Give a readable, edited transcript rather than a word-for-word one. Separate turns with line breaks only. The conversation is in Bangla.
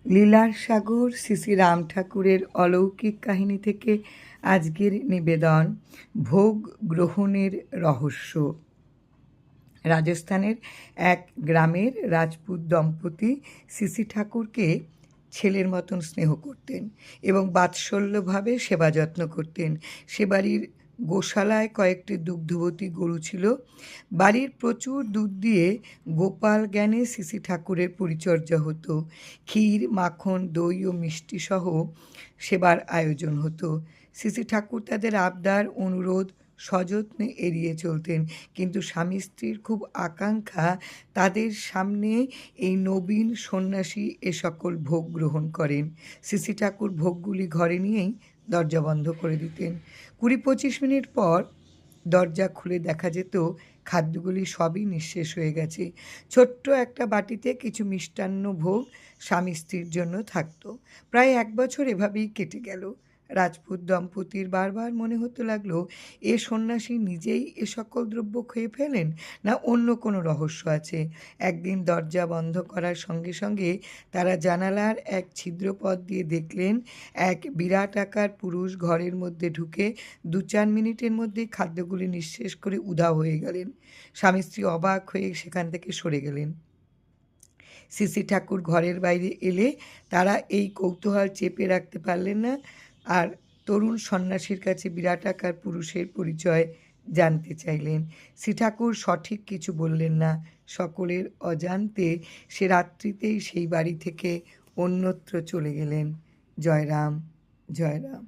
লীলার সাগর শ্রী শ্রী রাম ঠাকুরের অলৌকিক কাহিনী থেকে আজকের নিবেদন ভোগ গ্রহণের রহস্য। রাজস্থানের এক গ্রামের রাজপুত দম্পতি শ্রী ঠাকুরকে ছেলের মতন স্নেহ করতেন এবং বাৎসল্যভাবে সেবা যত্ন করতেন। সে বাড়ির গোশালায় কয়েকটি দুগ্ধবতী গরু ছিল। বাড়ির প্রচুর দুধ দিয়ে গোপাল জ্ঞানে শ্রী ঠাকুরের পরিচর্যা হতো। ক্ষীর, মাখন, দই ও মিষ্টি সহ সেবার আয়োজন হতো। শ্রী ঠাকুর তাদের আবদার, অনুরোধ সযত্নে এড়িয়ে চলতেন, কিন্তু স্বামী স্ত্রীর খুব আকাঙ্ক্ষা তাদের সামনে এই নবীন সন্ন্যাসী এ সকল ভোগ গ্রহণ করেন। শ্রী ঠাকুর ভোগগুলি ঘরে নিয়েই দরজা বন্ধ করে দিতেন। ২০-২৫ মিনিট পর দরজা খুলে দেখা যেত খাদ্যগুলি সবই নিঃশেষ হয়ে গেছে। ছোট্ট একটা বাটিতে কিছু মিষ্টান্ন ভোগ স্বামী স্ত্রীর জন্য থাকতো। প্রায় ১ বছর এভাবেই কেটে গেল। রাজপুত দম্পতির বারবার মনে হতে লাগলো, এ সন্ন্যাসী নিজেই এ সকল দ্রব্য খেয়ে ফেলেন, না অন্য কোনো রহস্য আছে। একদিন দরজা বন্ধ করার সঙ্গে সঙ্গে তারা জানালার এক ছিদ্রপথ দিয়ে দেখলেন এক বিরাট আকার পুরুষ ঘরের মধ্যে ঢুকে ২-৪ মিনিটের মধ্যেই খাদ্যগুলি নিঃশেষ করে উধাও হয়ে গেলেন। স্বামী স্ত্রী অবাক হয়ে সেখান থেকে সরে গেলেন। শ্রী ঠাকুর ঘরের বাইরে এলে তারা এই কৌতূহল চেপে রাখতে পারলেন না, আর তরুণ সন্ন্যাসীর কাছে বিরাট আকার পুরুষের পরিচয় জানতে চাইলেন। শ্রী ঠাকুর সঠিক কিছু বললেন না। সকলের অজান্তে সে রাত্রিতেই সেই বাড়ি থেকে অন্যত্র চলে গেলেন। জয় রাম, জয় রাম।